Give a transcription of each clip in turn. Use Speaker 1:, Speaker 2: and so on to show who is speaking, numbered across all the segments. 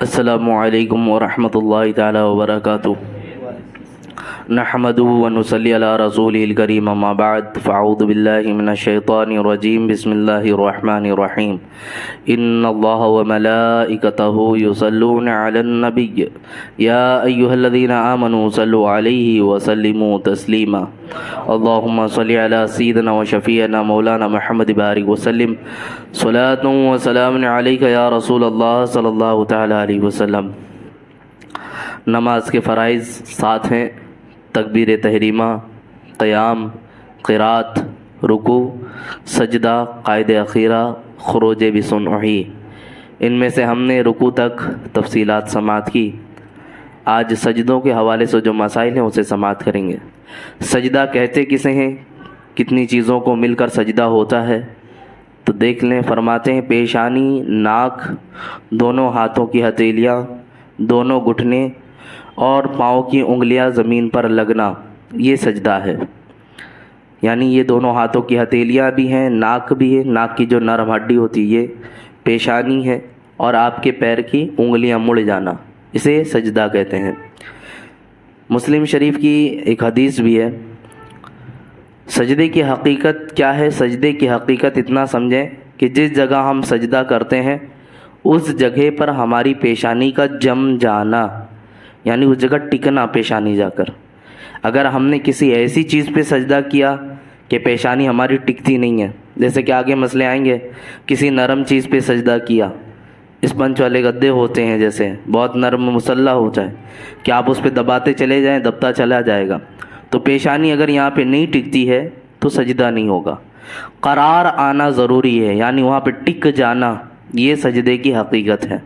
Speaker 1: السلام علیکم ورحمۃ اللہ تعالی وبرکاتہ نحمده ونصلی علی رسولہ الکریم اما بعد فاعوذ باللہ من الشیطان الرجیم بسم اللہ الرحمن الرحیم ان اللہ وملائکتہ یصلون علی النبی یا ایہا الذین آمنوا صلوا علیہ وسلموا تسلیما اللہم صلی علی سیدنا وشفیعنا مولانا محمد بارک وسلم صلاۃ وسلام علیک یا رسول اللہ صلی اللہ تعالی علیہ وسلم۔ نماز کے فرائض 7 ہیں: تکبیر تحریمہ، قیام، قرات، رکوع، سجدہ، قائد اخیرہ، خروج بسنعی۔ ان میں سے ہم نے رکوع تک تفصیلات سماعت کی۔ آج سجدوں کے حوالے سے جو مسائل ہیں اسے سماعت کریں گے۔ سجدہ کہتے کسے ہیں؟ کتنی چیزوں کو مل کر سجدہ ہوتا ہے تو دیکھ لیں۔ فرماتے ہیں پیشانی، ناک، دونوں ہاتھوں کی ہتھیلیاں، دونوں گھٹنے اور پاؤں کی انگلیاں زمین پر لگنا، یہ سجدہ ہے۔ یعنی یہ دونوں ہاتھوں کی ہتھیلیاں بھی ہیں، ناک بھی ہے، ناک کی جو نرم ہڈی ہوتی ہے یہ پیشانی ہے، اور آپ کے پیر کی انگلیاں مڑ جانا، اسے سجدہ کہتے ہیں۔ مسلم شریف کی ایک حدیث بھی ہے۔ سجدے کی حقیقت کیا ہے؟ سجدے کی حقیقت اتنا سمجھیں کہ جس جگہ ہم سجدہ کرتے ہیں اس جگہ پر ہماری پیشانی کا جم جانا، یعنی اس جگہ ٹکنا پیشانی جا کر۔ اگر ہم نے کسی ایسی چیز پہ سجدہ کیا کہ پیشانی ہماری ٹکتی نہیں ہے، جیسے کہ آگے مسئلے آئیں گے، کسی نرم چیز پہ سجدہ کیا، اسپنج والے گدے ہوتے ہیں جیسے، بہت نرم مسلح ہوتا ہے کہ آپ اس پہ دباتے چلے جائیں دبتا چلا جائے گا، تو پیشانی اگر یہاں پہ نہیں ٹکتی ہے تو سجدہ نہیں ہوگا۔ قرار آنا ضروری ہے، یعنی وہاں پہ ٹک جانا، یہ سجدے کی حقیقت ہے۔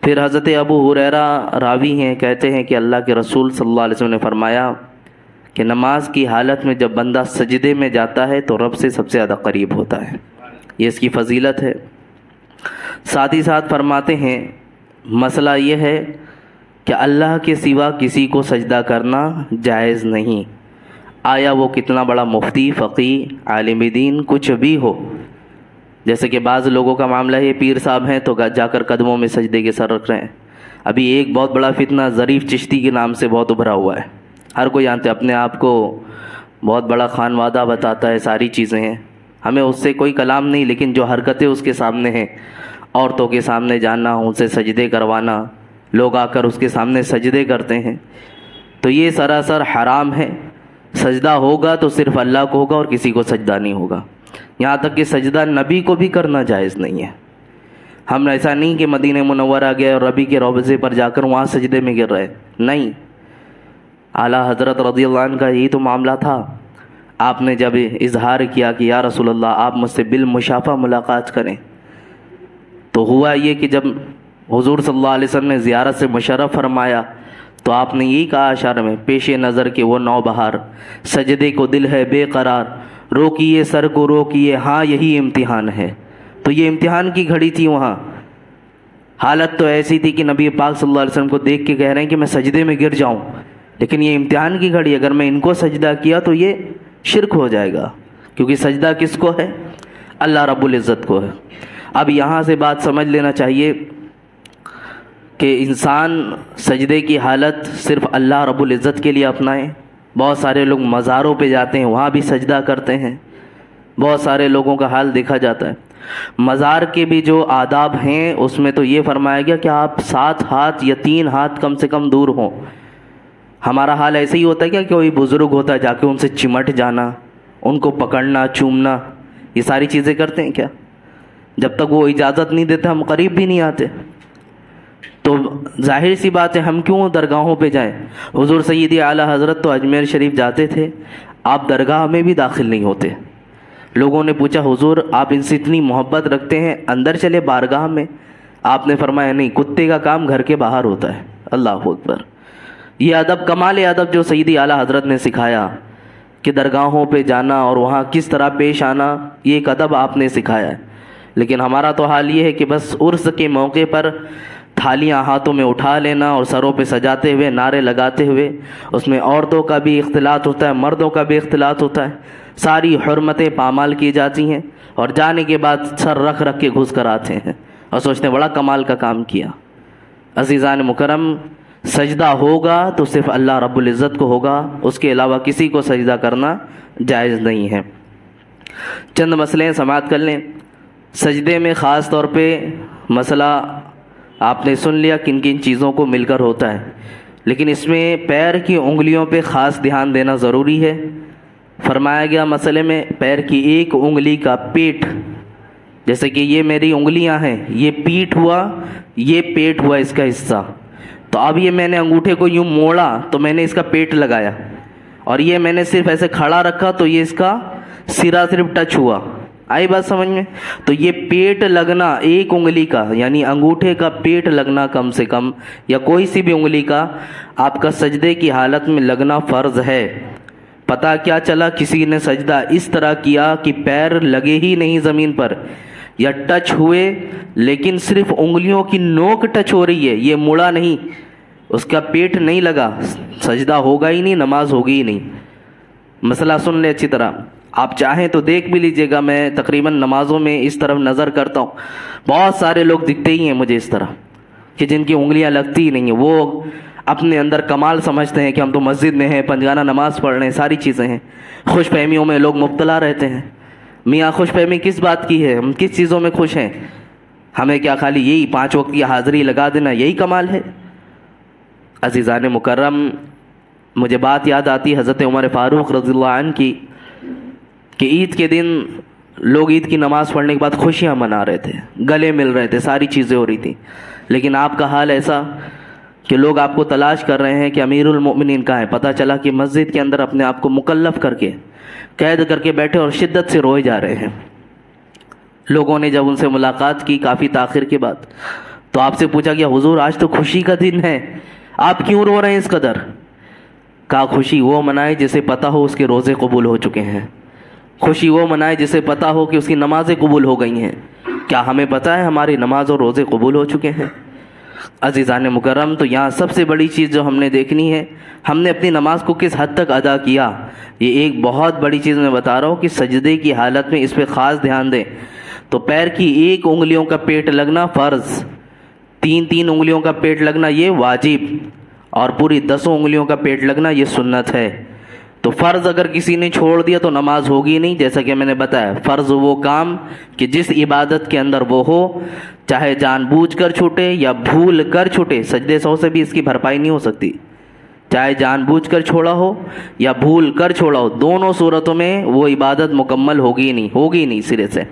Speaker 1: پھر حضرت ابو ہریرہ راوی ہیں، کہتے ہیں کہ اللہ کے رسول صلی اللہ علیہ وسلم نے فرمایا کہ نماز کی حالت میں جب بندہ سجدے میں جاتا ہے تو رب سے سب سے زیادہ قریب ہوتا ہے، یہ اس کی فضیلت ہے۔ ساتھ ہی ساتھ فرماتے ہیں مسئلہ یہ ہے کہ اللہ کے سوا کسی کو سجدہ کرنا جائز نہیں، آیا وہ کتنا بڑا مفتی، فقیہ، عالم دین کچھ بھی ہو۔ جیسے کہ بعض لوگوں کا معاملہ ہے، پیر صاحب ہیں تو جا کر قدموں میں سجدے کے سر رکھ رہے ہیں۔ ابھی ایک بہت بڑا فتنہ ظریف چشتی کے نام سے بہت ابھرا ہوا ہے، ہر کوئی جانتے اپنے آپ کو بہت بڑا خانوادہ بتاتا ہے، ساری چیزیں ہیں، ہمیں اس سے کوئی کلام نہیں، لیکن جو حرکتیں اس کے سامنے ہیں، عورتوں کے سامنے جانا، ان سے سجدے کروانا، لوگ آ کر اس کے سامنے سجدے کرتے ہیں، تو یہ سراسر حرام ہے۔ سجدہ ہوگا تو صرف اللہ کو ہوگا اور کسی کو سجدہ نہیں ہوگا، یہاں تک کہ سجدہ نبی کو بھی کرنا جائز نہیں ہے۔ ہم ایسا نہیں کہ مدینہ منورہ گئے اور ربی کے روضے پر جا کر وہاں سجدے میں گر رہے، نہیں۔ اعلیٰ حضرت رضی اللہ عنہ کا یہی تو معاملہ تھا۔ آپ نے جب اظہار کیا کہ یا رسول اللہ آپ مجھ سے بالمشافہ ملاقات کریں، تو ہوا یہ کہ جب حضور صلی اللہ علیہ وسلم نے زیارت سے مشرف فرمایا تو آپ نے یہی کہا اشارہ میں، پیش نظر کہ وہ نوبہار، سجدے کو دل ہے بے قرار، روکیے سر کو روکیے، ہاں یہی امتحان ہے۔ تو یہ امتحان کی گھڑی تھی وہاں۔ حالت تو ایسی تھی کہ نبی پاک صلی اللہ علیہ وسلم کو دیکھ کے کہہ رہے ہیں کہ میں سجدے میں گر جاؤں، لیکن یہ امتحان کی گھڑی، اگر میں ان کو سجدہ کیا تو یہ شرک ہو جائے گا، کیونکہ سجدہ کس کو ہے؟ اللہ رب العزت کو ہے۔ اب یہاں سے بات سمجھ لینا چاہیے کہ انسان سجدے کی حالت صرف اللہ رب العزت کے لیے اپنائے۔ بہت سارے لوگ مزاروں پہ جاتے ہیں، وہاں بھی سجدہ کرتے ہیں، بہت سارے لوگوں کا حال دیکھا جاتا ہے۔ مزار کے بھی جو آداب ہیں اس میں تو یہ فرمایا گیا کہ آپ 7 ہاتھ یا 3 ہاتھ کم سے کم دور ہوں۔ ہمارا حال ایسے ہی ہوتا ہے کیا کہ کوئی بزرگ ہوتا ہے جا کے ان سے چمٹ جانا، ان کو پکڑنا، چومنا، یہ ساری چیزیں کرتے ہیں کیا؟ جب تک وہ اجازت نہیں دیتے ہم قریب بھی نہیں آتے۔ تو ظاہر سی بات ہے ہم کیوں درگاہوں پہ جائیں؟ حضور سیدی اعلیٰ حضرت تو اجمیر شریف جاتے تھے، آپ درگاہ میں بھی داخل نہیں ہوتے۔ لوگوں نے پوچھا حضور آپ ان سے اتنی محبت رکھتے ہیں، اندر چلے بارگاہ میں؟ آپ نے فرمایا نہیں، کتے کا کام گھر کے باہر ہوتا ہے۔ اللہ اکبر! یہ ادب، کمال ادب جو سیدی اعلیٰ حضرت نے سکھایا کہ درگاہوں پہ جانا اور وہاں کس طرح پیش آنا، یہ ایک ادب آپ نے سکھایا ہے۔ لیکن ہمارا تو حال یہ ہے کہ بس عرس کے موقع پر تھالیاں ہاتھوں میں اٹھا لینا اور سروں پہ سجاتے ہوئے نعرے لگاتے ہوئے، اس میں عورتوں کا بھی اختلاط ہوتا ہے، مردوں کا بھی اختلاط ہوتا ہے، ساری حرمتیں پامال کی جاتی ہیں، اور جانے کے بعد سر رکھ رکھ کے گھس کر آتے ہیں اور سوچتے ہیں بڑا کمال کا کام کیا۔ عزیزان مکرم، سجدہ ہوگا تو صرف اللہ رب العزت کو ہوگا، اس کے علاوہ کسی کو سجدہ کرنا جائز نہیں ہے۔ چند مسئلے سماعت کر لیں۔ سجدے میں خاص طور پہ مسئلہ آپ نے سن لیا کن کن چیزوں کو مل کر ہوتا ہے، لیکن اس میں پیر کی انگلیوں پہ خاص دھیان دینا ضروری ہے۔ فرمایا گیا مسئلے میں پیر کی ایک انگلی کا پیٹ، جیسے کہ یہ میری انگلیاں ہیں، یہ پیٹ ہوا، یہ پیٹ ہوا اس کا حصہ، تو اب یہ میں نے انگوٹھے کو یوں موڑا تو میں نے اس کا پیٹ لگایا، اور یہ میں نے صرف ایسے کھڑا رکھا تو یہ اس کا سرا صرف ٹچ ہوا۔ آئی بات سمجھ میں؟ تو یہ پیٹ لگنا ایک انگلی کا، یعنی انگوٹھے کا پیٹ لگنا کم سے کم، یا کوئی سی بھی انگلی کا آپ کا سجدے کی حالت میں لگنا فرض ہے۔ پتہ کیا چلا کسی نے سجدہ اس طرح کیا کہ پیر لگے ہی نہیں زمین پر، یا ٹچ ہوئے لیکن صرف انگلیوں کی نوک ٹچ ہو رہی ہے، یہ مڑا نہیں، اس کا پیٹ نہیں لگا، سجدہ ہوگا ہی نہیں، نماز ہوگی ہی نہیں۔ مسئلہ سن لے اچھی طرح، آپ چاہیں تو دیکھ بھی لیجئے گا، میں تقریباً نمازوں میں اس طرف نظر کرتا ہوں، بہت سارے لوگ دکھتے ہی ہیں مجھے اس طرح کہ جن کی انگلیاں لگتی ہی نہیں ہیں، وہ اپنے اندر کمال سمجھتے ہیں کہ ہم تو مسجد میں ہیں، پنجگانہ نماز پڑھ رہے ہیں، ساری چیزیں ہیں۔ خوش فہمیوں میں لوگ مبتلا رہتے ہیں۔ میاں خوش فہمی کس بات کی ہے؟ ہم کس چیزوں میں خوش ہیں؟ ہمیں کیا خالی یہی 5 وقت کی حاضری لگا دینا یہی کمال ہے؟ عزیزان مکرم، مجھے بات یاد آتی حضرت عمر فاروق رضی اللہ عنہ کی، کہ عید کے دن لوگ عید کی نماز پڑھنے کے بعد خوشیاں منا رہے تھے، گلے مل رہے تھے، ساری چیزیں ہو رہی تھیں، لیکن آپ کا حال ایسا کہ لوگ آپ کو تلاش کر رہے ہیں کہ امیر المؤمنین کہاں ہے۔ پتہ چلا کہ مسجد کے اندر اپنے آپ کو مکلف کر کے، قید کر کے بیٹھے اور شدت سے روئے جا رہے ہیں۔ لوگوں نے جب ان سے ملاقات کی کافی تاخیر کے بعد، تو آپ سے پوچھا کہ حضور آج تو خوشی کا دن ہے، آپ کیوں رو رہے ہیں اس قدر؟ کہا خوشی وہ منائے جسے پتہ ہو اس کے روزے قبول ہو چکے ہیں، خوشی وہ منائے جسے پتہ ہو کہ اس کی نمازیں قبول ہو گئی ہیں۔ کیا ہمیں پتہ ہے ہماری نماز اور روزے قبول ہو چکے ہیں؟ عزیزان مکرم، تو یہاں سب سے بڑی چیز جو ہم نے دیکھنی ہے، ہم نے اپنی نماز کو کس حد تک ادا کیا، یہ ایک بہت بڑی چیز میں بتا رہا ہوں کہ سجدے کی حالت میں اس پہ خاص دھیان دیں۔ تو پیر کی ایک انگلیوں کا پیٹ لگنا فرض، 3 انگلیوں کا پیٹ لگنا یہ واجب، اور پوری 10 انگلیوں کا پیٹ لگنا یہ سنت ہے۔ تو فرض اگر کسی نے چھوڑ دیا تو نماز ہوگی نہیں، جیسا کہ میں نے بتایا فرض وہ کام کہ جس عبادت کے اندر وہ ہو، چاہے جان بوجھ کر چھوٹے یا بھول کر چھوٹے، سجدے سہو سے بھی اس کی بھرپائی نہیں ہو سکتی، چاہے جان بوجھ کر چھوڑا ہو یا بھول کر چھوڑا ہو، دونوں صورتوں میں وہ عبادت مکمل ہوگی نہیں سرے سے۔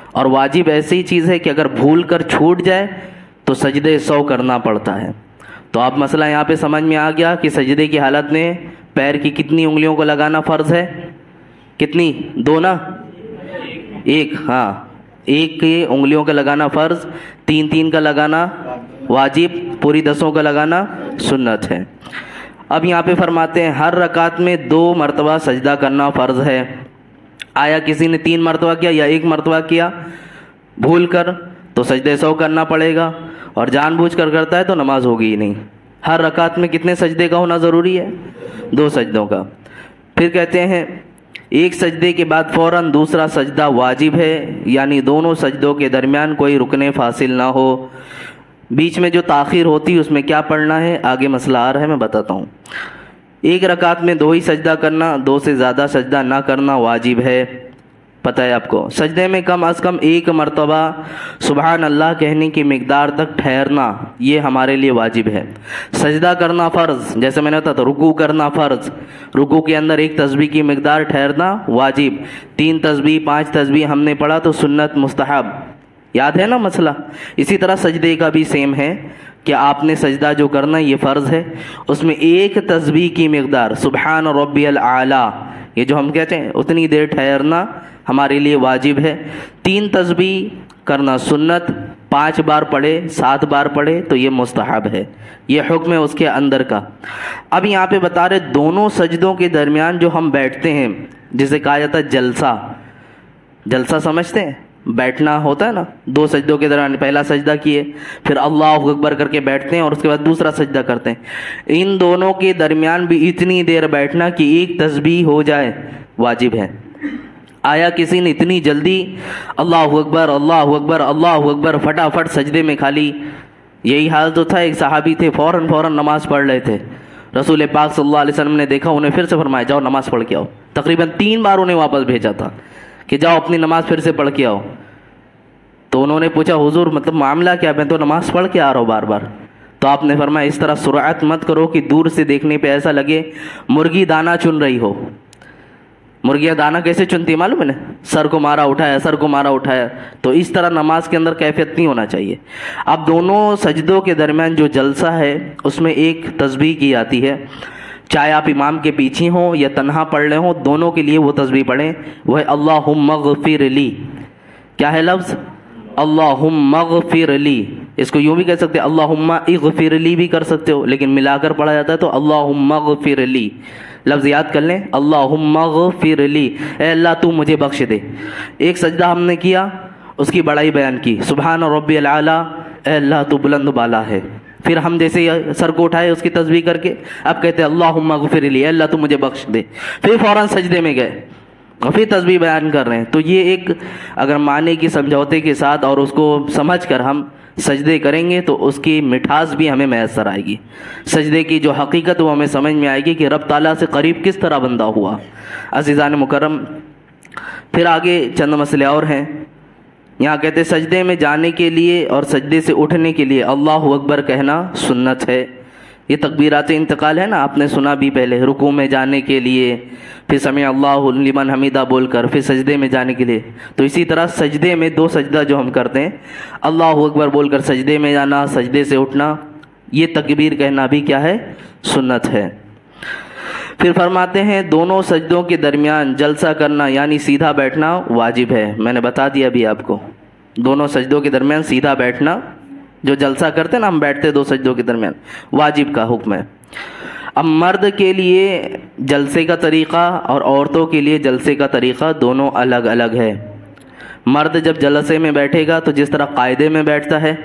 Speaker 1: اور واجب ایسی چیز ہے کہ اگر بھول کر چھوٹ جائے تو سجدے سہو کرنا پڑتا ہے۔ تو آپ مسئلہ یہاں پہ سمجھ میں آ گیا کہ سجدے کی حالت میں پیر کی کتنی انگلیوں کو لگانا فرض ہے؟ کتنی؟ 2 نا؟ 1، ہاں 1 کی انگلیوں کا لگانا فرض، 3 کا لگانا واجب، پوری 10 کا لگانا سنت ہے۔ اب یہاں پہ فرماتے ہیں ہر رکعت میں 2 مرتبہ سجدہ کرنا فرض ہے۔ آیا کسی نے 3 مرتبہ کیا یا 1 مرتبہ کیا بھول کر تو سجدے سہو کرنا پڑے گا، اور جان بوجھ کر کرتا ہے تو نماز ہوگی ہی نہیں۔ ہر رکعت میں کتنے سجدے کا ہونا ضروری ہے؟ 2 سجدوں کا۔ پھر کہتے ہیں ایک سجدے کے بعد فوراً دوسرا سجدہ واجب ہے، یعنی دونوں سجدوں کے درمیان کوئی رکن فاصل نہ ہو۔ بیچ میں جو تاخیر ہوتی ہے اس میں کیا پڑھنا ہے، آگے مسئلہ آ رہا ہے میں بتاتا ہوں۔ ایک رکعت میں 2 ہی سجدہ کرنا، 2 سے زیادہ سجدہ نہ کرنا واجب ہے۔ پتہ ہے آپ کو سجدے میں کم از کم 1 مرتبہ سبحان اللہ کہنے کی مقدار تک ٹھہرنا یہ ہمارے لیے واجب ہے۔ سجدہ کرنا فرض، جیسے میں نے بتایا تھا رکوع کرنا فرض، رکوع کے اندر 1 تسبیح کی مقدار ٹھہرنا واجب، 3 تسبیح 5 تسبیح ہم نے پڑھا تو سنت مستحب، یاد ہے نا مسئلہ؟ اسی طرح سجدے کا بھی سیم ہے کہ آپ نے سجدہ جو کرنا یہ فرض ہے، اس میں 1 تسبیح کی مقدار سبحان ربی الاعلیٰ یہ جو ہم کہتے ہیں اتنی دیر ٹھہرنا ہمارے لیے واجب ہے۔ 3 تسبیح کرنا سنت، 5 بار پڑھے 7 بار پڑھے تو یہ مستحب ہے، یہ حکم ہے اس کے اندر کا۔ اب یہاں پہ بتا رہے دونوں سجدوں کے درمیان جو ہم بیٹھتے ہیں جسے کہا جاتا ہے جلسہ سمجھتے ہیں؟ بیٹھنا ہوتا ہے نا 2 سجدوں کے درمیان، پہلا سجدہ کیے پھر اللہ اکبر کر کے بیٹھتے ہیں اور اس کے بعد دوسرا سجدہ کرتے ہیں، ان دونوں کے درمیان بھی اتنی دیر بیٹھنا کہ 1 تسبیح ہو جائے واجب ہے۔ آیا کسی نے اتنی جلدی اللہ اکبر اللہ اکبر اللہ اکبر فٹافٹ سجدے میں خالی یہی حال تو تھا. ایک صحابی تھے فوراً نماز پڑھ رہے تھے. رسول پاک صلی اللہ علیہ وسلم نے دیکھا, انہیں پھر سے فرمایا جاؤ نماز پڑھ کے آؤ. تقریباً 3 بار انہیں واپس بھیجا تھا کہ جاؤ اپنی نماز پھر سے پڑھ کے آؤ. تو انہوں نے پوچھا حضور مطلب معاملہ کیا؟ میں تو نماز پڑھ کے آ رہا ہوں بار بار. تو آپ نے فرمایا اس طرح سرعت مت کرو کہ دور سے دیکھنے پہ ایسا لگے مرغی دانہ چن رہی ہو. مرغیاں دانہ کیسے چنتی ہے معلوم ہے نا؟ سر کو مارا اٹھایا. تو اس طرح نماز کے اندر کیفیت نہیں ہونا چاہیے. اب دونوں سجدوں کے درمیان جو جلسہ ہے اس میں ایک تسبیح کی جاتی ہے. چاہے آپ امام کے پیچھے ہوں یا تنہا پڑھ رہے ہوں, دونوں کے لیے وہ تسبیح پڑھیں. وہ ہے اللہم اغفر لی. کیا ہے لفظ؟ اللہم اغفر لی. اس کو یوں بھی کہہ سکتے اللہم اغفر لی بھی کر سکتے ہو, لیکن ملا کر پڑھا جاتا ہے تو اللہم اغفر لی. لفظ یاد کر لیں, اللہم اغفر لی, اے اللہ تو مجھے بخش دے. ایک سجدہ ہم نے کیا, اس کی بڑائی بیان کی, سبحان ربی العالی, اے اللہ تو بلند بالا ہے. پھر ہم جیسے سر کو اٹھائے اس کی تسبیح کر کے اب کہتے ہیں اللہم اغفر لی, اے اللہ تو مجھے بخش دے. پھر فوراً سجدے میں گئے اور پھر تسبیح بیان کر رہے ہیں. تو یہ ایک اگر معنی کی سمجھوتے کے ساتھ اور اس کو سمجھ کر ہم سجدے کریں گے تو اس کی مٹھاس بھی ہمیں میسر آئے گی. سجدے کی جو حقیقت وہ ہمیں سمجھ میں آئے گی کہ رب تعالیٰ سے قریب کس طرح بندہ ہوا. عزیزان مکرم, پھر آگے چند مسئلے اور ہیں. یہاں کہتے سجدے میں جانے کے لیے اور سجدے سے اٹھنے کے لیے اللہ اکبر کہنا سنت ہے. یہ تکبیرات انتقال ہے نا, آپ نے سنا بھی پہلے, رکوع میں جانے کے لیے پھر سمع اللہ لمن حمیدہ بول کر پھر سجدے میں جانے کے لیے. تو اسی طرح سجدے میں 2 سجدہ جو ہم کرتے ہیں, اللہ اکبر بول کر سجدے میں جانا, سجدے سے اٹھنا, یہ تکبیر کہنا بھی کیا ہے؟ سنت ہے. پھر فرماتے ہیں دونوں سجدوں کے درمیان جلسہ کرنا یعنی سیدھا بیٹھنا واجب ہے. میں نے بتا دیا ابھی آپ کو, دونوں سجدوں کے درمیان سیدھا بیٹھنا, جو جلسہ کرتے ہیں نا ہم بیٹھتے 2 سجدوں کے درمیان, واجب کا حکم ہے. اب مرد کے لیے جلسے کا طریقہ اور عورتوں کے لیے جلسے کا طریقہ دونوں الگ الگ ہے. مرد جب جلسے میں بیٹھے گا تو جس طرح قاعدے میں بیٹھتا ہے,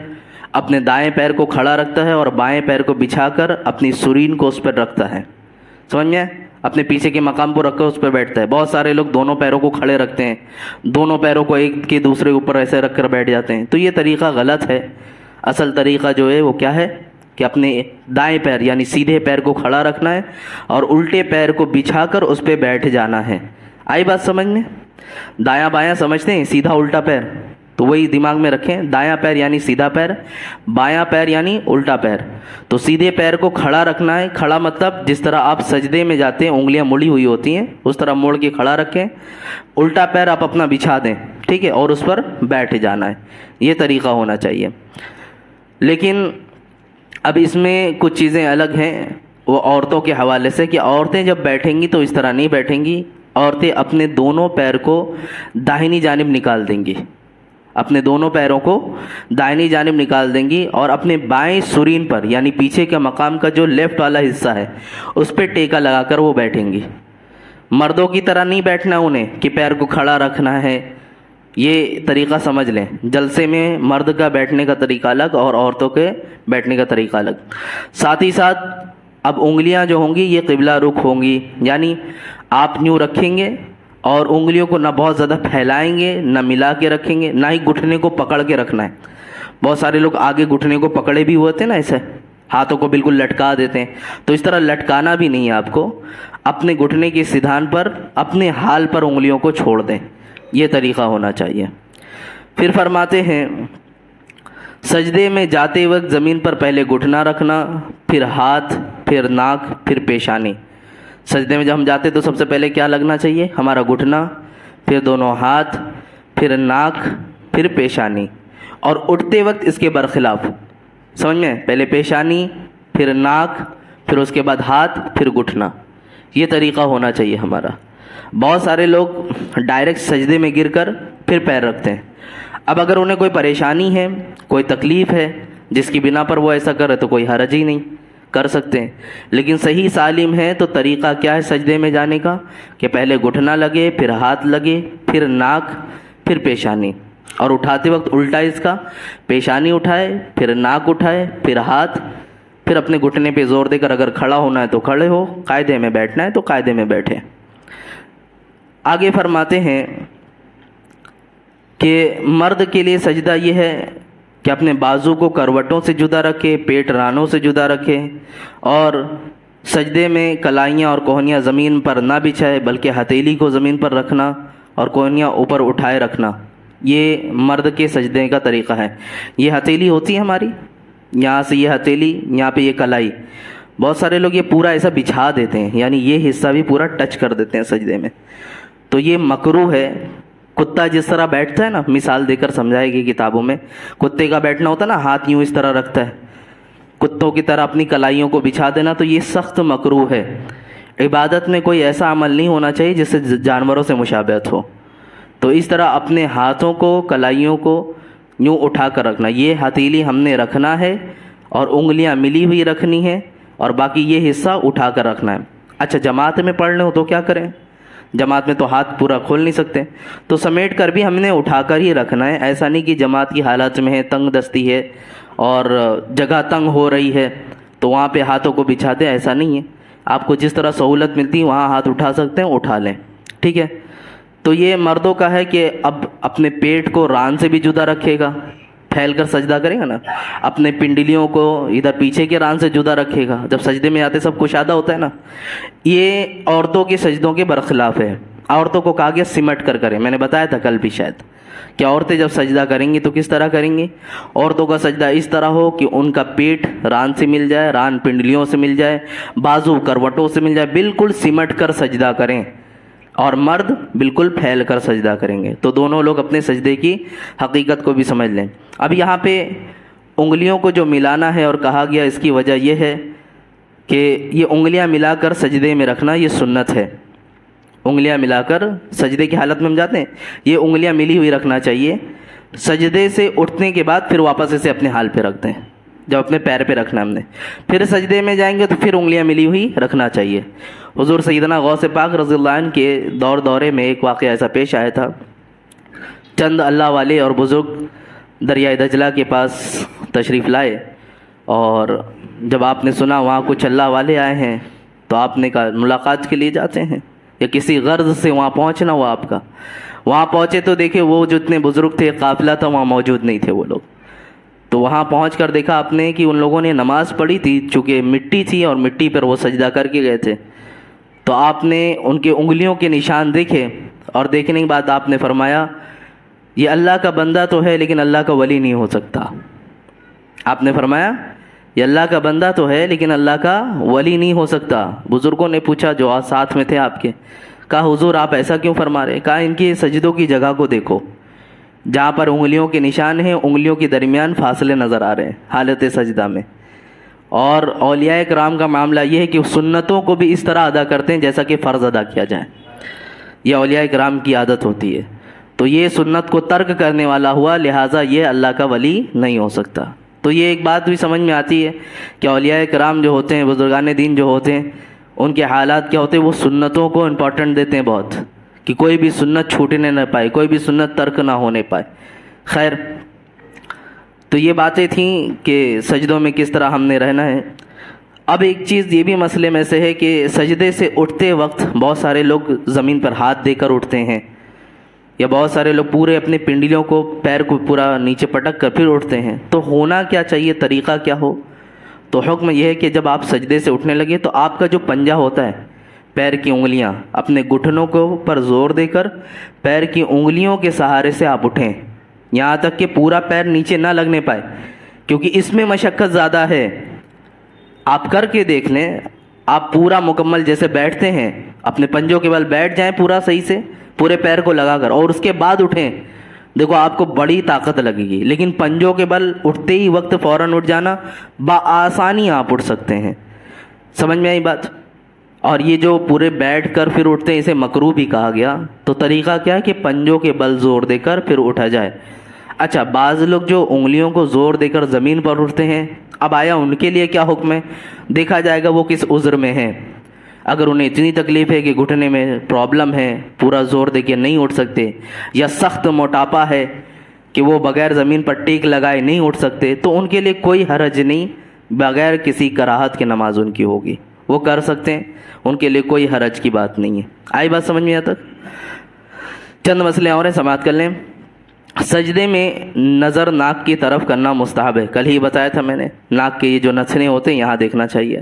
Speaker 1: اپنے دائیں پیر کو کھڑا رکھتا ہے اور بائیں پیر کو بچھا کر اپنی سرین کو اس پر رکھتا ہے. سمجھ میں؟ اپنے پیچھے کے مقام پر رکھ کر اس پہ بیٹھتا ہے. بہت سارے لوگ دونوں پیروں کو کھڑے رکھتے ہیں, دونوں پیروں کو ایک کے دوسرے اوپر ایسے رکھ کر بیٹھ جاتے ہیں. تو یہ طریقہ غلط ہے. اصل طریقہ جو ہے وہ کیا ہے کہ اپنے دائیں پیر یعنی سیدھے پیر کو کھڑا رکھنا ہے اور الٹے پیر کو بچھا کر اس پہ بیٹھ جانا ہے. آئی بات سمجھ میں؟ دایاں بایاں سمجھتے ہیں, سیدھا الٹا پیر, تو وہی دماغ میں رکھیں. دایاں پیر یعنی سیدھا پیر, بایاں پیر یعنی الٹا پیر. تو سیدھے پیر کو کھڑا رکھنا ہے. کھڑا مطلب جس طرح آپ سجدے میں جاتے ہیں انگلیاں مڑی ہوئی ہوتی ہیں اس طرح موڑ کے کھڑا رکھیں. الٹا پیر آپ اپنا بچھا دیں, ٹھیک ہے, اور اس پر بیٹھ جانا ہے. یہ طریقہ ہونا چاہیے. لیکن اب اس میں کچھ چیزیں الگ ہیں وہ عورتوں کے حوالے سے, کہ عورتیں جب بیٹھیں گی تو اس طرح نہیں بیٹھیں گی. عورتیں اپنے دونوں پیر کو داہنی جانب نکال دیں گی, اپنے دونوں پیروں کو دائنی جانب نکال دیں گی اور اپنے بائیں سرین پر یعنی پیچھے کے مقام کا جو لیفٹ والا حصہ ہے اس پہ ٹیکا لگا کر وہ بیٹھیں گی. مردوں کی طرح نہیں بیٹھنا انہیں کہ پیر کو کھڑا رکھنا ہے. یہ طریقہ سمجھ لیں, جلسے میں مرد کا بیٹھنے کا طریقہ الگ اور عورتوں کے بیٹھنے کا طریقہ الگ. ساتھ ہی ساتھ اب انگلیاں جو ہوں گی یہ قبلہ رخ ہوں گی, یعنی آپ یوں رکھیں گے اور انگلیوں کو نہ بہت زیادہ پھیلائیں گے نہ ملا کے رکھیں گے, نہ ہی گھٹنے کو پکڑ کے رکھنا ہے. بہت سارے لوگ آگے گھٹنے کو پکڑے بھی ہوتے ہیں نا, ایسے ہاتھوں کو بالکل لٹکا دیتے ہیں. تو اس طرح لٹکانا بھی نہیں ہے آپ کو, اپنے گھٹنے کے سدھان پر اپنے حال پر انگلیوں کو چھوڑ دیں. یہ طریقہ ہونا چاہیے. پھر فرماتے ہیں سجدے میں جاتے وقت زمین پر پہلے گھٹنا رکھنا, پھر ہاتھ, پھر ناک, پھر پیشانی. سجدے میں جب ہم جاتے تو سب سے پہلے کیا لگنا چاہیے؟ ہمارا گھٹنا, پھر دونوں ہاتھ, پھر ناک, پھر پیشانی. اور اٹھتے وقت اس کے برخلاف, سمجھ میں, پہلے پیشانی, پھر ناک, پھر اس کے بعد ہاتھ, پھر گھٹنا. یہ طریقہ ہونا چاہیے ہمارا. بہت سارے لوگ ڈائریکٹ سجدے میں گر کر پھر پیر رکھتے ہیں. اب اگر انہیں کوئی پریشانی ہے, کوئی تکلیف ہے جس کی بنا پر وہ ایسا کر رہے تو کوئی حرج ہی نہیں, کر سکتے ہیں. لیکن صحیح سالم ہے تو طریقہ کیا ہے سجدے میں جانے کا کہ پہلے گھٹنا لگے, پھر ہاتھ لگے, پھر ناک, پھر پیشانی. اور اٹھاتے وقت الٹا اس کا, پیشانی اٹھائے, پھر ناک اٹھائے, پھر ہاتھ, پھر اپنے گھٹنے پہ زور دے کر اگر کھڑا ہونا ہے تو کھڑے ہو, قاعدے میں بیٹھنا ہے تو قاعدے میں بیٹھے. آگے فرماتے ہیں کہ مرد کے لیے سجدہ یہ ہے کہ اپنے بازو کو کروٹوں سے جدا رکھے، پیٹ رانوں سے جدا رکھے، اور سجدے میں کلائیاں اور کوہنیاں زمین پر نہ بچھائے بلکہ ہتھیلی کو زمین پر رکھنا اور کوہنیاں اوپر اٹھائے رکھنا، یہ مرد کے سجدے کا طریقہ ہے۔ یہ ہتھیلی ہوتی ہے ہماری، یہاں سے یہ ہتھیلی، یہاں پہ یہ کلائی، بہت سارے لوگ یہ پورا ایسا بچھا دیتے ہیں، یعنی یہ حصہ بھی پورا ٹچ کر دیتے ہیں سجدے میں، تو یہ مکروہ ہے۔ کتا جس طرح بیٹھتا ہے نا، مثال دے کر سمجھائے گی کتابوں میں، کتے کا بیٹھنا ہوتا ہے نا، ہاتھ یوں اس طرح رکھتا ہے، کتوں کی طرح اپنی کلائیوں کو بچھا دینا، تو یہ سخت مکروہ ہے۔ عبادت میں کوئی ایسا عمل نہیں ہونا چاہیے جس سے جانوروں سے مشابہت ہو، تو اس طرح اپنے ہاتھوں کو، کلائیوں کو یوں اٹھا کر رکھنا، یہ ہتھیلی ہم نے رکھنا ہے اور انگلیاں ملی ہوئی رکھنی ہے، اور باقی یہ حصہ اٹھا کر رکھنا ہے۔ اچھا جماعت میں پڑھنے ہو تو کیا کریں؟ جماعت میں تو ہاتھ پورا کھول نہیں سکتے، تو سمیٹ کر بھی ہم نے اٹھا کر ہی رکھنا ہے۔ ایسا نہیں کہ جماعت کی حالت میں ہے، تنگ دستی ہے اور جگہ تنگ ہو رہی ہے تو وہاں پہ ہاتھوں کو بچھا دیں، ایسا نہیں ہے۔ آپ کو جس طرح سہولت ملتی ہے وہاں ہاتھ اٹھا سکتے ہیں، اٹھا لیں، ٹھیک ہے۔ تو یہ مردوں کا ہے کہ اب اپنے پیٹ کو ران سے بھی جدا رکھے گا، پھیل کر سجدہ کرے گا نا، اپنے پنڈلیوں کو ادھر پیچھے کے ران سے جدا رکھے گا، جب سجدے میں آتے سب کشادہ ہوتا ہے نا۔ یہ عورتوں کے سجدوں کے برخلاف ہے، عورتوں کو کہا گیا سمٹ کر کریں، میں نے بتایا تھا کل بھی شاید، کہ عورتیں جب سجدہ کریں گی تو کس طرح کریں گی؟ عورتوں کا سجدہ اس طرح ہو کہ ان کا پیٹ ران سے مل جائے، ران پنڈلیوں سے مل جائے، بازو کروٹوں سے مل جائے، بالکل سمٹ کر سجدہ کریں، اور مرد بالکل پھیل کر سجدہ کریں گے، تو دونوں لوگ اپنے سجدے کی حقیقت کو بھی سمجھ لیں۔ اب یہاں پہ انگلیوں کو جو ملانا ہے اور کہا گیا، اس کی وجہ یہ ہے کہ یہ انگلیاں ملا کر سجدے میں رکھنا یہ سنت ہے۔ انگلیاں ملا کر سجدے کی حالت میں ہم جاتے ہیں، یہ انگلیاں ملی ہوئی رکھنا چاہیے، سجدے سے اٹھنے کے بعد پھر واپس اسے اپنے حال پہ رکھتے ہیں، جب اپنے پیر پہ رکھنا ہم نے، پھر سجدے میں جائیں گے تو پھر انگلیاں ملی ہوئی رکھنا چاہیے۔ حضور سیدنا غوث پاک رضی اللہ عنہ کے دورے میں ایک واقعہ ایسا پیش آیا تھا، چند اللہ والے اور بزرگ دریائے دجلہ کے پاس تشریف لائے، اور جب آپ نے سنا وہاں کچھ اللہ والے آئے ہیں تو آپ نے کہا ملاقات کے لیے جاتے ہیں، یا کسی غرض سے وہاں پہنچنا ہوا آپ کا۔ وہاں پہنچے تو دیکھے وہ جو اتنے بزرگ تھے، قافلہ تھا، وہاں موجود نہیں تھے وہ لوگ، تو وہاں پہنچ کر دیکھا آپ نے کہ ان لوگوں نے نماز پڑھی تھی، چونکہ مٹی تھی اور مٹی پر وہ سجدہ کر کے گئے تھے، تو آپ نے ان کے انگلیوں کے نشان دیکھے، اور دیکھنے کے بعد آپ نے فرمایا یہ اللہ کا بندہ تو ہے لیکن اللہ کا ولی نہیں ہو سکتا۔ آپ نے فرمایا یہ اللہ کا بندہ تو ہے لیکن اللہ کا ولی نہیں ہو سکتا۔ بزرگوں نے پوچھا جو ساتھ میں تھے آپ کے، کہا حضور آپ ایسا کیوں فرما رہے؟ کہا ان کی سجدوں کی جگہ کو دیکھو، جہاں پر انگلیوں کے نشان ہیں، انگلیوں کے درمیان فاصلے نظر آ رہے ہیں حالت سجدہ میں۔ اور اولیاء کرام کا معاملہ یہ ہے کہ سنتوں کو بھی اس طرح ادا کرتے ہیں جیسا کہ فرض ادا کیا جائے، یہ اولیاء کرام کی عادت ہوتی ہے۔ تو یہ سنت کو ترک کرنے والا ہوا، لہٰذا یہ اللہ کا ولی نہیں ہو سکتا۔ تو یہ ایک بات بھی سمجھ میں آتی ہے کہ اولیاء کرام جو ہوتے ہیں، بزرگان دین جو ہوتے ہیں، ان کے حالات کیا ہوتے ہیں، وہ سنتوں کو امپورٹنٹ دیتے ہیں بہت، کہ کوئی بھی سنت چھوٹنے نہ پائے، کوئی بھی سنت ترک نہ ہونے پائے۔ خیر، تو یہ باتیں تھیں کہ سجدوں میں کس طرح ہم نے رہنا ہے۔ اب ایک چیز یہ بھی مسئلے میں سے ہے کہ سجدے سے اٹھتے وقت بہت سارے لوگ زمین پر ہاتھ دے کر اٹھتے ہیں، یا بہت سارے لوگ پورے اپنے پنڈلیوں کو، پیر کو پورا نیچے پٹک کر پھر اٹھتے ہیں۔ تو ہونا کیا چاہیے، طریقہ کیا ہو؟ تو حکم یہ ہے کہ جب آپ سجدے سے اٹھنے لگے تو آپ کا جو پنجہ ہوتا ہے، پیر کی انگلیاں، اپنے گھٹنوں کو پر زور دے کر پیر کی انگلیوں کے سہارے سے آپ اٹھیں، یہاں تک کہ پورا پیر نیچے نہ لگنے پائے، کیونکہ اس میں مشقت زیادہ ہے۔ آپ کر کے دیکھ لیں، آپ پورا مکمل جیسے بیٹھتے ہیں، اپنے پنجوں کے بل بیٹھ جائیں پورا صحیح سے، پورے پیر کو لگا کر، اور اس کے بعد اٹھیں، دیکھو آپ کو بڑی طاقت لگے گی۔ لیکن پنجوں کے بل اٹھتے ہی وقت فوراً اٹھ جانا، بآسانی آپ اٹھ سکتے ہیں۔ سمجھ میں آئی بات؟ اور یہ جو پورے بیٹھ کر پھر اٹھتے ہیں، اسے مکروہ بھی کہا گیا۔ تو طریقہ کیا ہے کہ پنجوں کے بل زور دے کر پھر اٹھا جائے۔ اچھا، بعض لوگ جو انگلیوں کو زور دے کر زمین پر اٹھتے ہیں، اب آیا ان کے لیے کیا حکم ہے؟ دیکھا جائے گا وہ کس عذر میں ہیں۔ اگر انہیں اتنی تکلیف ہے کہ گھٹنے میں پرابلم ہے، پورا زور دے کے نہیں اٹھ سکتے، یا سخت موٹاپا ہے کہ وہ بغیر زمین پر ٹیک لگائے نہیں اٹھ سکتے، تو ان کے لیے کوئی حرج نہیں، بغیر کسی کراہت کے نماز ان کی ہوگی، وہ کر سکتے ہیں، ان کے لیے کوئی حرج کی بات نہیں ہے۔ آئی بات سمجھ میں؟ یہاں تک چند مسئلے اور ہیں، سماعت کر لیں۔ سجدے میں نظر ناک کی طرف کرنا مستحب ہے، کل ہی بتایا تھا میں نے، ناک کے یہ جو نتھنے ہوتے ہیں یہاں دیکھنا چاہیے۔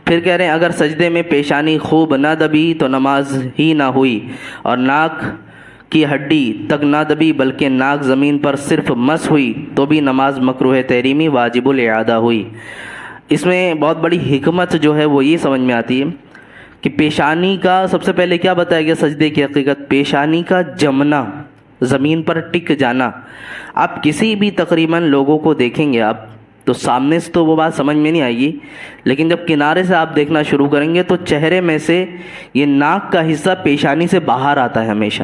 Speaker 1: پھر کہہ رہے ہیں اگر سجدے میں پیشانی خوب نہ دبی تو نماز ہی نہ ہوئی، اور ناک کی ہڈی تک نہ دبی بلکہ ناک زمین پر صرف مس ہوئی تو بھی نماز مکروہ تحریمی واجب الاعادہ ہوئی۔ اس میں بہت بڑی حکمت جو ہے وہ یہ سمجھ میں آتی ہے کہ پیشانی کا سب سے پہلے کیا بتایا گیا سجدے کی حقیقت، پیشانی کا جمنا، زمین پر ٹک جانا۔ آپ کسی بھی تقریباً لوگوں کو دیکھیں گے آپ تو سامنے سے تو وہ بات سمجھ میں نہیں آئے گی، لیکن جب کنارے سے آپ دیکھنا شروع کریں گے تو چہرے میں سے یہ ناک کا حصہ پیشانی سے باہر آتا ہے ہمیشہ،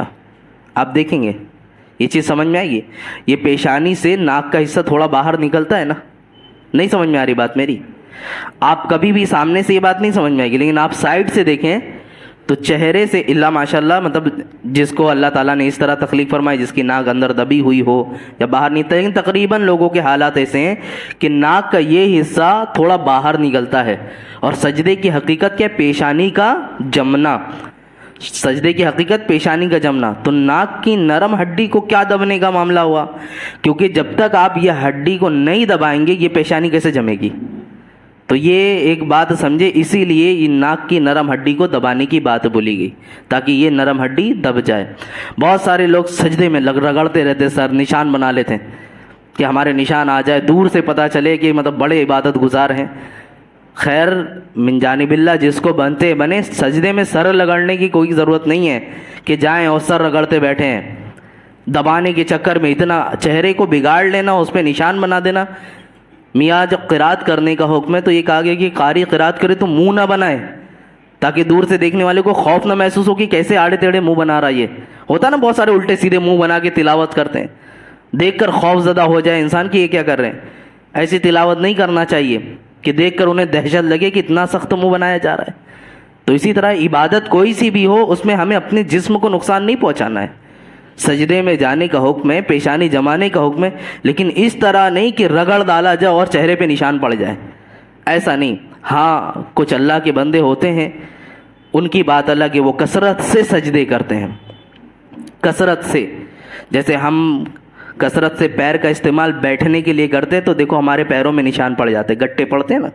Speaker 1: آپ دیکھیں گے یہ چیز سمجھ میں آئے گی، یہ پیشانی سے ناک کا حصہ تھوڑا باہر نکلتا ہے نا، نہیں سمجھ میں آ رہی بات میری؟ آپ کبھی بھی سامنے سے یہ بات نہیں سمجھ میں آئے گی، لیکن آپ سائڈ سے دیکھیں تو چہرے سے اللہ ماشاء اللہ، مطلب جس کو اللہ تعالیٰ نے اس طرح تخلیق فرمائی جس کی ناک اندر دبی ہوئی ہو یا باہر نہیں، لیکن تقریباً لوگوں کے حالات ایسے ہیں کہ ناک کا یہ حصہ تھوڑا باہر نکلتا ہے، اور سجدے کی حقیقت کیا؟ پیشانی کا جمنا، سجدے کی حقیقت پیشانی کا جمنا۔ تو ناک کی نرم ہڈی کو کیا دبنے کا معاملہ ہوا؟ کیونکہ جب تک آپ یہ ہڈی کو نہیں دبائیں گے یہ پیشانی کیسے جمے گی؟ تو یہ ایک بات سمجھے، اسی لیے یہ ناک کی نرم ہڈی کو دبانے کی بات بولی گئی تاکہ یہ نرم ہڈی دب جائے۔ بہت سارے لوگ سجدے میں رگڑتے رہتے، سر نشان بنا لیتے ہیں کہ ہمارے نشان آ جائے، دور سے پتہ چلے کہ مطلب بڑے عبادت گزار ہیں۔ خیر من جانب اللہ، جس کو بنتے بنے، سجدے میں سر رگڑنے کی کوئی ضرورت نہیں ہے کہ جائیں اور سر رگڑتے بیٹھے ہیں، دبانے کے چکر میں اتنا چہرے کو بگاڑ لینا، اس پہ نشان بنا دینا۔ میاں جب قرات کرنے کا حکم ہے تو یہ کہا گیا کہ قاری قرات کرے تو منہ نہ بنائے تاکہ دور سے دیکھنے والے کو خوف نہ محسوس ہو کہ کیسے آڑے ٹیڑھے منہ بنا رہا، یہ ہوتا نا بہت سارے الٹے سیدھے منہ بنا کے تلاوت کرتے ہیں، دیکھ کر خوف زدہ ہو جائے انسان کہ یہ کیا کر رہے ہیں۔ ایسی تلاوت نہیں کرنا چاہیے کہ دیکھ کر انہیں دہشت لگے کہ اتنا سخت منہ بنایا جا رہا ہے۔ تو اسی طرح عبادت کوئی سی بھی ہو اس میں ہمیں اپنے جسم کو نقصان نہیں پہنچانا ہے۔ سجدے میں جانے کا حکم ہے، پیشانی جمانے کا حکم ہے، لیکن اس طرح نہیں کہ رگڑ ڈالا جائے اور چہرے پہ نشان پڑ جائے، ایسا نہیں۔ ہاں کچھ اللہ کے بندے ہوتے ہیں ان کی بات الگ ہے، وہ کثرت سے سجدے کرتے ہیں، کثرت سے، جیسے ہم کثرت سے پیر کا استعمال بیٹھنے کے لیے کرتے ہیں تو دیکھو ہمارے پیروں میں نشان پڑ جاتے ہیں، گٹے پڑتے ہیں نا،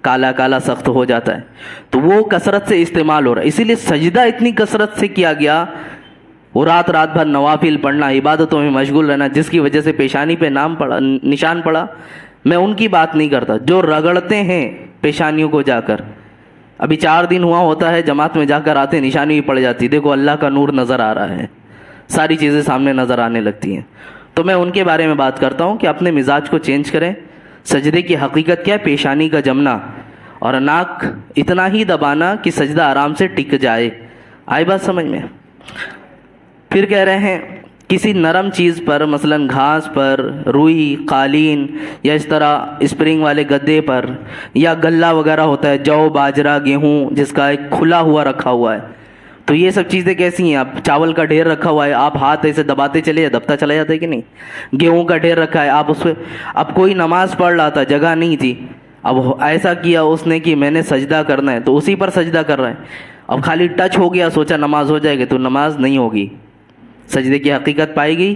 Speaker 1: کالا کالا سخت ہو جاتا ہے، تو وہ کثرت سے استعمال ہو رہا ہے۔ اسی لیے سجدہ اتنی کثرت سے کیا گیا، وہ رات بھر نوافل پڑھنا، عبادتوں میں مشغول رہنا، جس کی وجہ سے پیشانی پہ نشان پڑا۔ میں ان کی بات نہیں کرتا جو رگڑتے ہیں پیشانیوں کو جا کر، ابھی 4 دن ہوا ہوتا ہے، جماعت میں جا کر آتے نشانی بھی پڑ جاتی، دیکھو اللہ کا نور نظر آ رہا ہے، ساری چیزیں سامنے نظر آنے لگتی ہیں۔ تو میں ان کے بارے میں بات کرتا ہوں کہ اپنے مزاج کو چینج کریں۔ سجدے کی حقیقت کیا ہے؟ پیشانی کا جمنا اور ناک اتنا ہی دبانا کہ سجدہ آرام سے ٹک جائے۔ آئی بات سمجھ میں؟ پھر کہہ رہے ہیں کسی نرم چیز پر، مثلا گھاس پر، روئی، قالین، یا اس طرح اسپرنگ والے گدے پر، یا گلہ وغیرہ ہوتا ہے، جو باجرہ گیہوں جس کا ایک کھلا ہوا رکھا ہوا ہے، تو یہ سب چیزیں کیسی ہیں؟ آپ چاول کا ڈھیر رکھا ہوا ہے، آپ ہاتھ ایسے دباتے چلے دبتا چلا جاتا ہے کہ نہیں؟ گیہوں کا ڈھیر رکھا ہے، آپ اس پہ، اب کوئی نماز پڑھ رہا تھا، جگہ نہیں تھی، اب ایسا کیا اس نے کہ میں نے سجدہ کرنا ہے تو اسی پر سجدہ کر رہا ہے، اب خالی ٹچ ہو گیا، سوچا نماز ہو جائے گی، تو نماز نہیں ہوگی۔ سجدے کی حقیقت پائی گئی،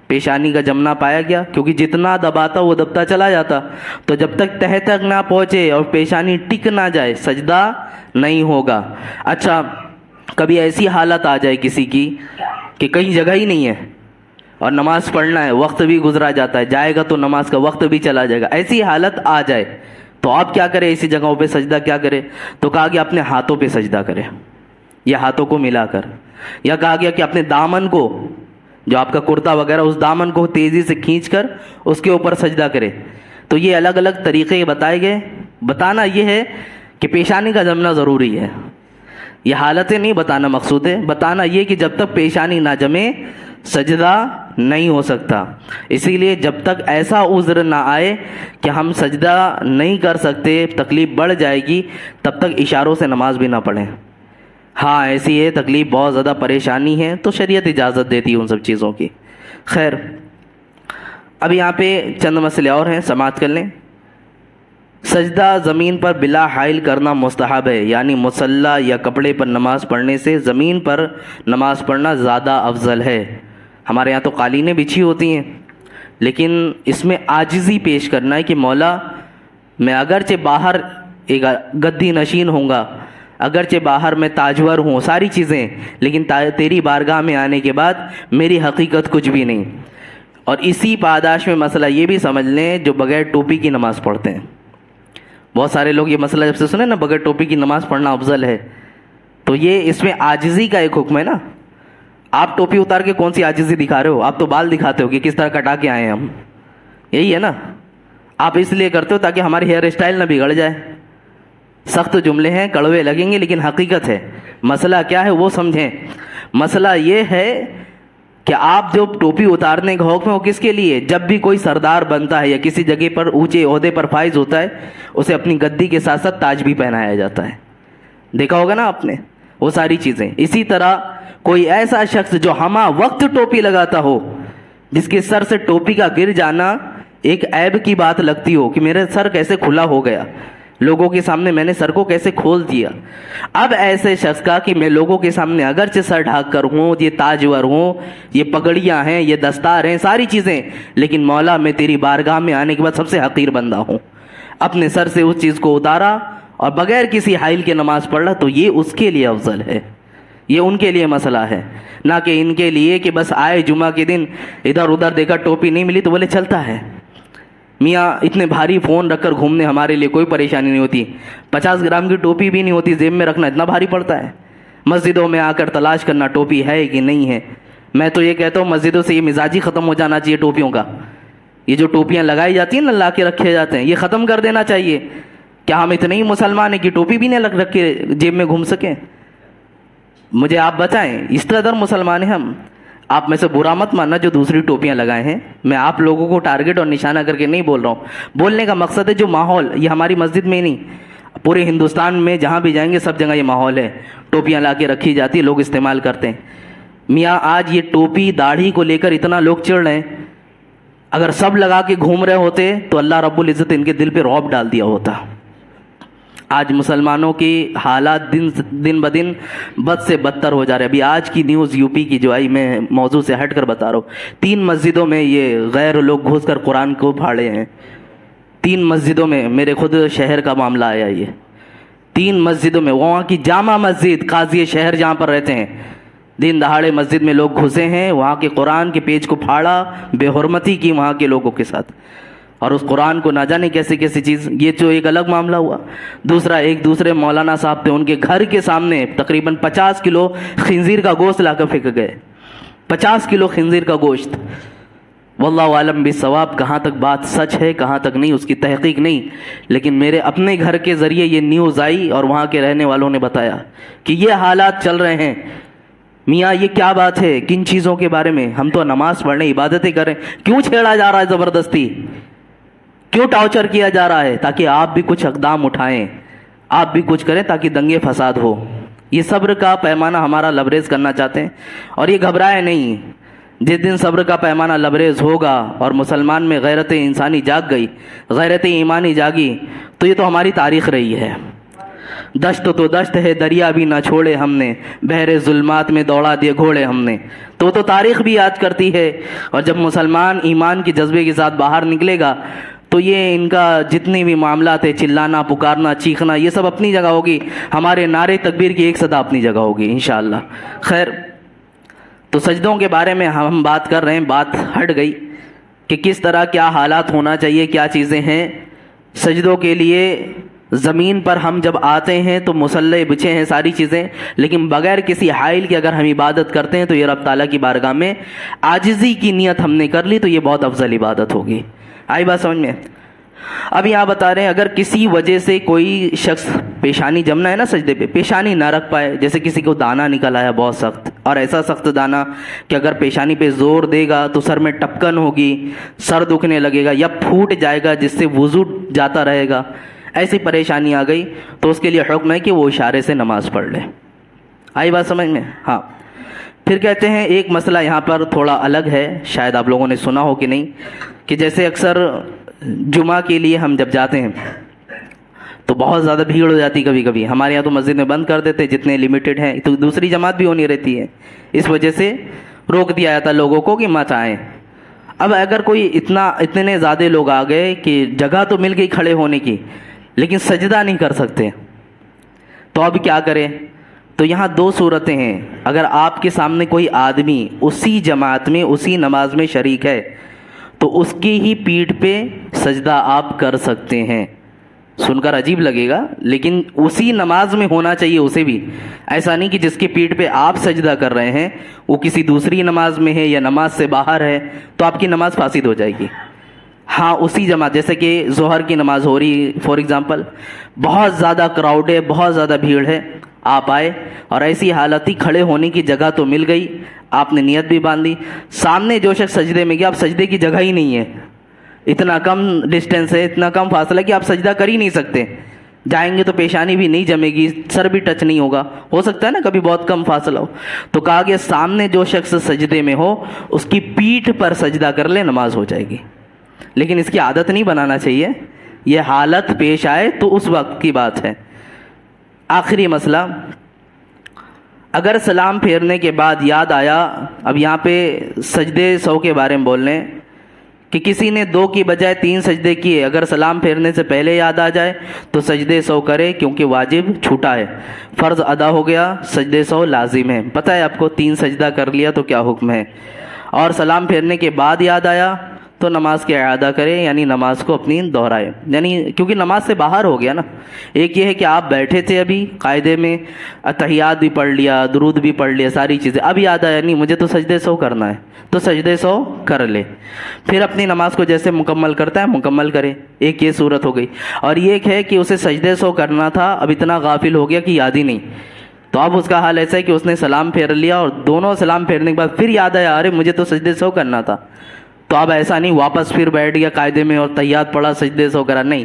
Speaker 1: پیشانی کا جمنا پایا گیا، کیونکہ جتنا دباتا وہ دبتا چلا جاتا، تو جب تک تہ تک نہ پہنچے اور پیشانی ٹک نہ جائے سجدہ نہیں ہوگا۔ اچھا کبھی ایسی حالت آ جائے کسی کی کہ کہیں جگہ ہی نہیں ہے اور نماز پڑھنا ہے، وقت بھی گزرا جاتا ہے، جائے گا تو نماز کا وقت بھی چلا جائے گا، ایسی حالت آ جائے تو آپ کیا کریں؟ ایسی جگہوں پہ سجدہ کیا کرے؟ تو کہا کہ اپنے ہاتھوں پہ سجدہ کرے، یا ہاتھوں کو ملا کر، یا کہا گیا کہ اپنے دامن کو، جو آپ کا کرتا وغیرہ، اس دامن کو تیزی سے کھینچ کر اس کے اوپر سجدہ کرے۔ تو یہ الگ الگ طریقے بتائے گئے۔ بتانا یہ ہے کہ پیشانی کا جمنا ضروری ہے، یہ حالتیں نہیں بتانا مقصود ہے، بتانا یہ کہ جب تک پیشانی نہ جمے سجدہ نہیں ہو سکتا۔ اسی لیے جب تک ایسا عذر نہ آئے کہ ہم سجدہ نہیں کر سکتے، تکلیف بڑھ جائے گی، تب تک اشاروں سے نماز بھی نہ پڑھیں۔ ہاں ایسی ہے تکلیف، بہت زیادہ پریشانی ہے، تو شریعت اجازت دیتی ہے ان سب چیزوں کی۔ خیر اب یہاں پہ چند مسئلے اور ہیں، سماعت کر لیں۔ سجدہ زمین پر بلا حائل کرنا مستحب ہے، یعنی مصلی یا کپڑے پر نماز پڑھنے سے زمین پر نماز پڑھنا زیادہ افضل ہے۔ ہمارے یہاں تو قالینیں بچھی ہوتی ہیں، لیکن اس میں عاجزی پیش کرنا ہے کہ مولا میں اگرچہ باہر ایک گدی نشین ہوں گا، اگرچہ باہر میں تاجور ہوں، ساری چیزیں، لیکن تیری بارگاہ میں آنے کے بعد میری حقیقت کچھ بھی نہیں۔ اور اسی پاداش میں مسئلہ یہ بھی سمجھ لیں جو بغیر ٹوپی کی نماز پڑھتے ہیں، بہت سارے لوگ یہ مسئلہ جب سے سنیں نا بغیر ٹوپی کی نماز پڑھنا افضل ہے، تو یہ اس میں عاجزی کا ایک حکم ہے نا۔ آپ ٹوپی اتار کے کون سی عاجزی دکھا رہے ہو؟ آپ تو بال دکھاتے ہو کہ کس طرح کٹا کے آئے ہیں ہم، یہی ہے نا۔ آپ اس لیے کرتے ہو تاکہ ہماری ہیئر اسٹائل نہ بگڑ جائے۔ سخت جملے ہیں، کڑوے لگیں گے، لیکن حقیقت ہے۔ مسئلہ کیا ہے وہ سمجھیں۔ مسئلہ یہ ہے کہ آپ جو ٹوپی اتارنے کا حکم ہے وہ کس کے لیے؟ جب بھی کوئی سردار بنتا ہے یا کسی جگہ پر اونچے عہدے پر فائز ہوتا ہے، اسے اپنی گدی کے ساتھ ساتھ تاج بھی پہنایا جاتا ہے، دیکھا ہوگا نا آپ نے وہ ساری چیزیں۔ اسی طرح کوئی ایسا شخص جو ہمہ وقت ٹوپی لگاتا ہو، جس کے سر سے ٹوپی کا گر جانا ایک عیب کی بات لگتی ہو کہ میرے سر کیسے کھلا ہو گیا، لوگوں کے سامنے میں نے سر کو کیسے کھول دیا، اب ایسے شخص کا کہ میں لوگوں کے سامنے اگرچہ سر ڈھانک کر ہوں، یہ تاجور ہوں، یہ پگڑیاں ہیں، یہ دستار ہیں، ساری چیزیں، لیکن مولا میں تیری بارگاہ میں آنے کے بعد سب سے حقیر بندہ ہوں، اپنے سر سے اس چیز کو اتارا اور بغیر کسی حائل کے نماز پڑھ رہا، تو یہ اس کے لیے افضل ہے، یہ ان کے لیے مسئلہ ہے، نہ کہ ان کے لیے کہ بس آئے جمعہ کے دن ادھر ادھر دیکھا ٹوپی نہیں ملی تو بولے چلتا ہے۔ میاں اتنے بھاری فون رکھ کر گھومنے ہمارے لیے کوئی پریشانی نہیں ہوتی، 50 گرام کی ٹوپی بھی نہیں ہوتی، جیب میں رکھنا اتنا بھاری پڑتا ہے۔ مسجدوں میں آ کر تلاش کرنا ٹوپی ہے کہ نہیں ہے۔ میں تو یہ کہتا ہوں مسجدوں سے یہ مزاج ہی ختم ہو جانا چاہیے ٹوپیوں کا، یہ جو ٹوپیاں لگائی جاتی ہیں نا لا کے رکھے جاتے ہیں، یہ ختم کر دینا چاہیے۔ کیا ہم اتنے ہی مسلمان ہیں کہ ٹوپی بھی نہیں رکھ کے جیب میں گھوم سکیں؟ مجھے آپ بتائیں، اس قدر مسلمان ہیں ہم؟ آپ میں سے برا مت ماننا جو دوسری ٹوپیاں لگائے ہیں، میں آپ لوگوں کو ٹارگٹ اور نشانہ کر کے نہیں بول رہا ہوں، بولنے کا مقصد ہے جو ماحول، یہ ہماری مسجد میں ہی نہیں پورے ہندوستان میں جہاں بھی جائیں گے سب جگہ یہ ماحول ہے، ٹوپیاں لا کے رکھی جاتی ہے، لوگ استعمال کرتے ہیں۔ میاں آج یہ ٹوپی داڑھی کو لے کر اتنا لوگ چڑھ رہے ہیں، اگر سب لگا کے گھوم رہے ہوتے تو اللہ رب العزت ان کے دل پہ رعب ڈال دیا ہوتا۔ آج مسلمانوں کی حالات دن بدن بد سے بدتر ہو جا رہے ہیں۔ ابھی آج کی نیوز یو پی کی جو آئی، میں موضوع سے ہٹ کر بتا رہا ہوں، 3 مسجدوں میں یہ غیر لوگ گھس کر قرآن کو پھاڑے ہیں، 3 مسجدوں میں، میرے خود شہر کا معاملہ آیا، یہ 3 مسجدوں میں، وہاں کی جامع مسجد قاضی شہر جہاں پر رہتے ہیں، دن دہاڑے مسجد میں لوگ گھسے ہیں، وہاں کے قرآن کے پیج کو پھاڑا، بے حرمتی کی وہاں کے لوگوں کے ساتھ، اور اس قرآن کو نہ جانے کیسی کیسی چیز، یہ جو ایک الگ معاملہ ہوا۔ دوسرا، ایک دوسرے مولانا صاحب تھے، ان کے گھر کے سامنے تقریباً 50 کلو خنزیر کا گوشت لا کر پھینک گئے، 50 کلو خنزیر کا گوشت۔ واللہ عالم بالصواب، کہاں تک بات سچ ہے کہاں تک نہیں اس کی تحقیق نہیں، لیکن میرے اپنے گھر کے ذریعے یہ نیوز آئی اور وہاں کے رہنے والوں نے بتایا کہ یہ حالات چل رہے ہیں۔ میاں یہ کیا بات ہے؟ کن چیزوں کے بارے میں؟ ہم تو نماز پڑھنے عبادتیں کریں، کیوں چھیڑا جا رہا ہے زبردستی؟ کیوں ٹارچر کیا جا رہا ہے؟ تاکہ آپ بھی کچھ اقدام اٹھائیں، آپ بھی کچھ کریں تاکہ دنگے فساد ہو۔ یہ صبر کا پیمانہ ہمارا لبریز کرنا چاہتے ہیں، اور یہ گھبرائے نہیں۔ جس دن صبر کا پیمانہ لبریز ہوگا اور مسلمان میں غیرت انسانی جاگ گئی، غیرت ایمانی جاگی، تو یہ تو ہماری تاریخ رہی ہے۔ دشت تو دشت ہے، دریا بھی نہ چھوڑے ہم نے، بحر ظلمات میں دوڑا دیے گھوڑے ہم نے، تو تاریخ بھی یاد کرتی ہے۔ اور جب مسلمان ایمان کے جذبے کے ساتھ باہر نکلے گا تو یہ ان کا جتنے بھی معاملات ہیں، چلانا، پکارنا، چیخنا، یہ سب اپنی جگہ ہوگی، ہمارے نعرے تکبیر کی ایک صدا اپنی جگہ ہوگی انشاءاللہ۔ خیر، تو سجدوں کے بارے میں ہم بات کر رہے ہیں، بات ہٹ گئی کہ کس طرح کیا حالات ہونا چاہیے، کیا چیزیں ہیں سجدوں کے لیے۔ زمین پر ہم جب آتے ہیں تو مصلی بچھے ہیں، ساری چیزیں، لیکن بغیر کسی حائل کے اگر ہم عبادت کرتے ہیں تو یہ رب تعالیٰ کی بارگاہ میں عاجزی کی نیت ہم نے کر لی تو یہ بہت افضل عبادت ہوگی۔ آئی بات سمجھ میں؟ اب یہاں بتا رہے ہیں اگر کسی وجہ سے کوئی شخص پیشانی جمنا ہے نا سجدے پہ، پیشانی نہ رکھ پائے، جیسے کسی کو دانا نکل آیا بہت سخت، اور ایسا سخت دانا کہ اگر پیشانی پہ زور دے گا تو سر میں ٹپکن ہوگی، سر دکھنے لگے گا یا پھوٹ جائے گا جس سے وضو جاتا رہے گا، ایسی پریشانی آ گئی تو اس کے لیے حکم ہے کہ وہ اشارے سے نماز پڑھ لے۔ آئی بات سمجھ میں؟ ہاں۔ پھر کہتے ہیں ایک مسئلہ یہاں پر تھوڑا الگ ہے، شاید آپ لوگوں نے سنا ہو کہ نہیں، کہ جیسے اکثر جمعہ کے لیے ہم جب جاتے ہیں تو بہت زیادہ بھیڑ ہو جاتی، کبھی کبھی ہمارے یہاں تو مسجد میں بند کر دیتے جتنے لمیٹڈ ہیں، تو دوسری جماعت بھی ہونی رہتی ہے، اس وجہ سے روک دیا جاتا لوگوں کو کہ مت آئیں. اب اگر کوئی اتنے زیادہ لوگ آ گئے کہ جگہ تو مل گئی کھڑے ہونے کی لیکن سجدہ نہیں کر سکتے تو اب کیا کریں؟ تو یہاں دو صورتیں ہیں. اگر آپ کے سامنے کوئی آدمی اسی جماعت میں اسی نماز میں شریک ہے تو اس کی ہی پیٹھ پہ سجدہ آپ کر سکتے ہیں. سن کر عجیب لگے گا لیکن اسی نماز میں ہونا چاہیے اسے بھی. ایسا نہیں کہ جس کی پیٹھ پہ آپ سجدہ کر رہے ہیں وہ کسی دوسری نماز میں ہے یا نماز سے باہر ہے تو آپ کی نماز فاسد ہو جائے گی. ہاں اسی جماعت، جیسے کہ ظہر کی نماز ہو رہی فار ایگزامپل، بہت زیادہ کراؤڈ ہے، بہت زیادہ بھیڑ ہے، آپ آئے اور ایسی حالت ہی کھڑے ہونے کی جگہ تو مل گئی، آپ نے نیت بھی باندھ لی، سامنے جو شخص سجدے میں گیا اب سجدے کی جگہ ہی نہیں ہے، اتنا کم ڈسٹینس ہے، اتنا کم فاصلہ کہ آپ سجدہ کر ہی نہیں سکتے. جائیں گے تو پیشانی بھی نہیں جمے گی، سر بھی ٹچ نہیں ہوگا، ہو سکتا ہے نا کبھی بہت کم فاصلہ ہو. تو کہا کہ سامنے جو شخص سجدے میں ہو اس کی پیٹھ پر سجدہ کر لے، نماز ہو جائے گی. لیکن اس کی عادت نہیں بنانا چاہیے، یہ حالت پیش آئے تو اس وقت کی بات ہے. آخری مسئلہ، اگر سلام پھیرنے کے بعد یاد آیا، اب یہاں پہ سجدے سو کے بارے میں بول رہے ہیں کہ کسی نے 2 کی بجائے 3 سجدے کیے، اگر سلام پھیرنے سے پہلے یاد آ جائے تو سجدے سو کرے کیونکہ واجب چھوٹا ہے، فرض ادا ہو گیا، سجدے سو لازم ہے. پتہ ہے آپ کو 3 سجدہ کر لیا تو کیا حکم ہے. اور سلام پھیرنے کے بعد یاد آیا تو نماز کی اعادہ کرے، یعنی نماز کو اپنی دہرائے، یعنی کیونکہ نماز سے باہر ہو گیا نا. ایک یہ ہے کہ آپ بیٹھے تھے ابھی قاعدے میں، اتحیات بھی پڑھ لیا، درود بھی پڑھ لیا، ساری چیزیں، اب یاد آیا نہیں مجھے تو سجدے سو کرنا ہے تو سجدے سو کر لے، پھر اپنی نماز کو جیسے مکمل کرتا ہے مکمل کرے. ایک یہ صورت ہو گئی. اور یہ ایک ہے کہ اسے سجدے سو کرنا تھا، اب اتنا غافل ہو گیا کہ یاد ہی نہیں، تو اب اس کا حال ایسا ہے کہ اس نے سلام پھیر لیا اور دونوں سلام پھیرنے کے بعد پھر یاد آیا ارے مجھے تو سجدے سو کرنا تھا. تو اب ایسا نہیں واپس پھر بیٹھ گیا قاعدے میں اور تحیات پڑھا سجدے سو کرا، نہیں،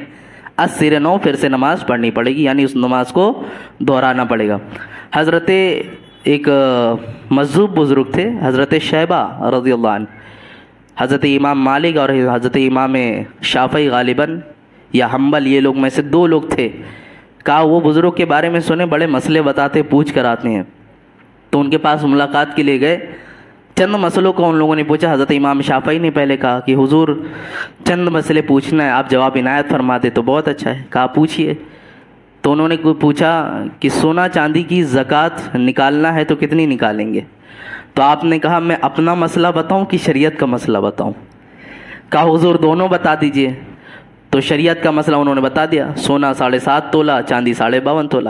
Speaker 1: از نو پھر سے نماز پڑھنی پڑے گی، یعنی اس نماز کو دہرانا پڑے گا. حضرت ایک مذہب بزرگ تھے حضرت شیبہ رضی اللہ عنہ، حضرت امام مالک اور حضرت امام شافعی غالباً یا حنبل، یہ لوگ میں سے 2 لوگ تھے. کہا وہ بزرگ کے بارے میں سنے بڑے مسئلے بتاتے، پوچھ کر آتے ہیں. تو ان کے پاس ملاقات کے لیے گئے، چند مسئلوں کو ان لوگوں نے پوچھا. حضرت امام شافعی نے پہلے کہا کہ حضور چند مسئلے پوچھنا ہے، آپ جواب عنایت فرما دے تو بہت اچھا ہے. کہا پوچھیے. تو انہوں نے پوچھا کہ سونا چاندی کی زکوٰۃ نکالنا ہے تو کتنی نکالیں گے؟ تو آپ نے کہا میں اپنا مسئلہ بتاؤں کہ شریعت کا مسئلہ بتاؤں؟ کہا حضور دونوں بتا دیجئے. تو شریعت کا مسئلہ انہوں نے بتا دیا، سونا 7.5 تولہ، چاندی 52.5 تولہ.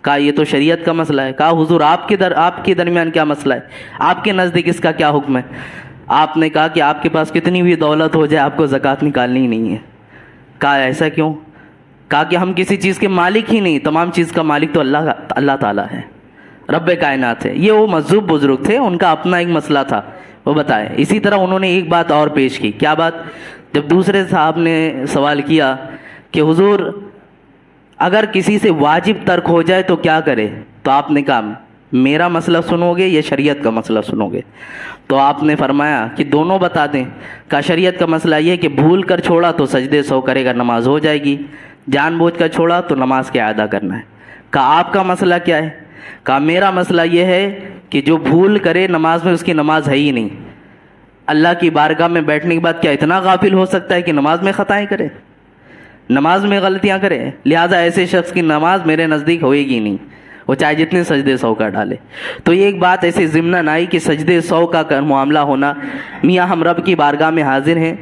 Speaker 1: کہا یہ تو شریعت کا مسئلہ ہے. کہا حضور آپ کے درمیان کیا مسئلہ ہے، آپ کے نزدیک اس کا کیا حکم ہے؟ آپ نے کہا کہ آپ کے پاس کتنی بھی دولت ہو جائے آپ کو زکوٰۃ نکالنی ہی نہیں ہے. کہا ایسا کیوں؟ کہا کہ ہم کسی چیز کے مالک ہی نہیں، تمام چیز کا مالک تو اللہ تعالیٰ ہے، رب کائنات ہے. یہ وہ مذہب بزرگ تھے، ان کا اپنا ایک مسئلہ تھا، وہ بتائے. اسی طرح انہوں نے ایک بات اور پیش کی. کیا بات؟ جب دوسرے صاحب نے سوال کیا کہ حضور اگر کسی سے واجب ترک ہو جائے تو کیا کرے، تو آپ نے کہا میرا مسئلہ سنو گے یا شریعت کا مسئلہ سنو گے؟ تو آپ نے فرمایا کہ دونوں بتا دیں. کہا شریعت کا مسئلہ یہ کہ بھول کر چھوڑا تو سجدے سو کرے گا، نماز ہو جائے گی، جان بوجھ کر چھوڑا تو نماز کے اعادہ کرنا ہے. کہا آپ کا مسئلہ کیا ہے؟ کہا میرا مسئلہ یہ ہے کہ جو بھول کرے نماز میں اس کی نماز ہے ہی نہیں. اللہ کی بارگاہ میں بیٹھنے کے بعد کیا اتنا غافل ہو سکتا ہے کہ نماز میں خطائیں کرے، نماز میں غلطیاں کرے؟ لہٰذا ایسے شخص کی نماز میرے نزدیک ہوئے گی نہیں، وہ چاہے جتنے سجدے سو کا ڈالے. تو یہ ایک بات ایسے ضمناً آئی کہ سجدے سو کا معاملہ ہونا. میاں ہم رب کی بارگاہ میں حاضر ہیں،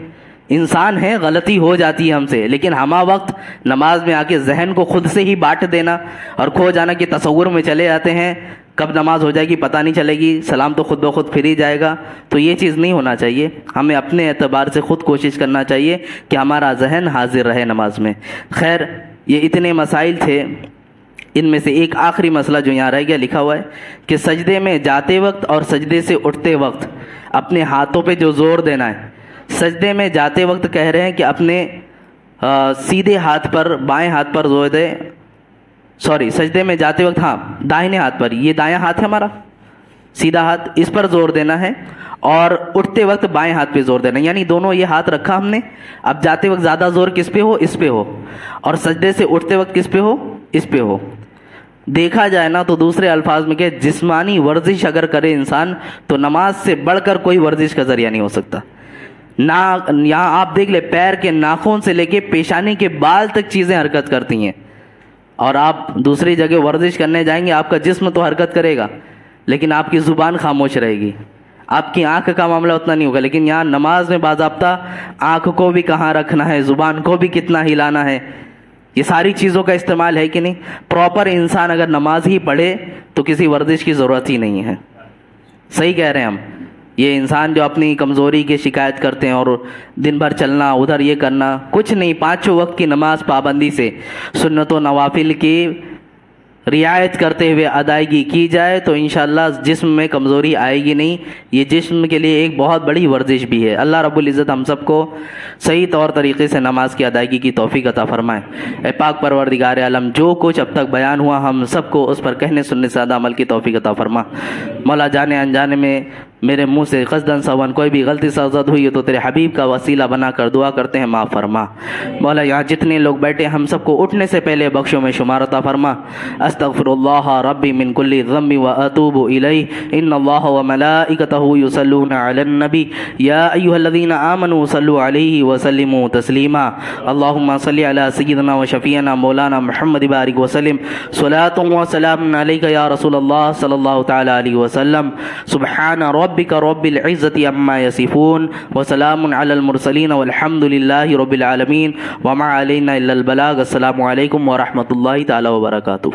Speaker 1: انسان ہیں، غلطی ہو جاتی ہے ہم سے، لیکن ہمہ وقت نماز میں آ کے ذہن کو خود سے ہی بانٹ دینا اور کھو جانا کہ تصور میں چلے جاتے ہیں کب نماز ہو جائے گی پتہ نہیں چلے گی، سلام تو خود بخود پھر ہی جائے گا. تو یہ چیز نہیں ہونا چاہیے. ہمیں اپنے اعتبار سے خود کوشش کرنا چاہیے کہ ہمارا ذہن حاضر رہے نماز میں. خیر یہ اتنے مسائل تھے، ان میں سے ایک آخری مسئلہ جو یہاں رہ گیا لکھا ہوا ہے کہ سجدے میں جاتے وقت اور سجدے سے اٹھتے وقت اپنے ہاتھوں پہ جو زور دینا ہے. سجدے میں جاتے وقت کہہ رہے ہیں کہ اپنے سیدھے ہاتھ پر، بائیں ہاتھ پر زور دے، سجدے میں جاتے وقت دائیں ہاتھ پر، یہ دایاں ہاتھ ہے ہمارا سیدھا ہاتھ، اس پر زور دینا ہے، اور اٹھتے وقت بائیں ہاتھ پہ زور دینا ہے. یعنی دونوں یہ ہاتھ رکھا ہم نے. اب جاتے وقت زیادہ زور کس پہ ہو؟ اس پہ ہو، اور سجدے سے اٹھتے وقت کس پہ ہو؟ اس پہ ہو. دیکھا جائے نا تو دوسرے الفاظ میں کہ جسمانی ورزش اگر کرے انسان تو نماز سے بڑھ کر کوئی ورزش کا ذریعہ نہیں ہو سکتا. یہاں آپ دیکھ لیں پیر کے ناخن سے لے کے پیشانی کے بال تک چیزیں حرکت کرتی ہیں, اور آپ دوسری جگہ ورزش کرنے جائیں گے آپ کا جسم تو حرکت کرے گا لیکن آپ کی زبان خاموش رہے گی, آپ کی آنکھ کا معاملہ اتنا نہیں ہوگا. لیکن یہاں نماز میں باضابطہ آنکھ کو بھی کہاں رکھنا ہے, زبان کو بھی کتنا ہلانا ہے, یہ ساری چیزوں کا استعمال ہے کہ نہیں. پراپر انسان اگر نماز ہی پڑھے تو کسی ورزش کی ضرورت ہی نہیں ہے. صحیح کہہ رہے ہیں ہم. یہ انسان جو اپنی کمزوری کی شکایت کرتے ہیں اور دن بھر چلنا ادھر یہ کرنا, کچھ نہیں, 5 وقت کی نماز پابندی سے سنت و نوافل کی رعایت کرتے ہوئے ادائیگی کی جائے تو انشاءاللہ جسم میں کمزوری آئے گی نہیں. یہ جسم کے لیے ایک بہت بڑی ورزش بھی ہے. اللہ رب العزت ہم سب کو صحیح طور طریقے سے نماز کی ادائیگی کی توفیق عطا فرمائے. اے پاک پروردگار عالم, جو کچھ اب تک بیان ہوا ہم سب کو اس پر کہنے سننے سے زیادہ عمل کی توفیق عطا فرما. مولا جانے انجانے میں میرے منہ سے قصداً سوًا کوئی بھی غلطی سرزد ہوئی ہے تو تیرے حبیب کا وسیلہ بنا کر دعا کرتے ہیں معاف فرما. مولا یہاں جتنے لوگ بیٹھے ہم سب کو اٹھنے سے پہلے بخشوں میں شمار عطا فرما. استغفر اللہ ربی من کل ذنب واتوب الیہ ان اللہ وملائکتہ یصلون علی النبی یا ایھا الذین آمنوا صلوا علیہ وسلموا تسلیما. اللہم صل علی سیدنا وشفیعنا مولانا محمد بارک وسلم صلاۃ وسلام علیک یا رسول اللہ صلی اللہ تعالی علیہ وسلم. سبحان ربک رب العزت عما یصفون وسلام علی المرسلین والحمد للہ رب العالمین وما علینا الا البلاغ. السلام علیکم ورحمۃ اللہ تعالی وبرکاتہ.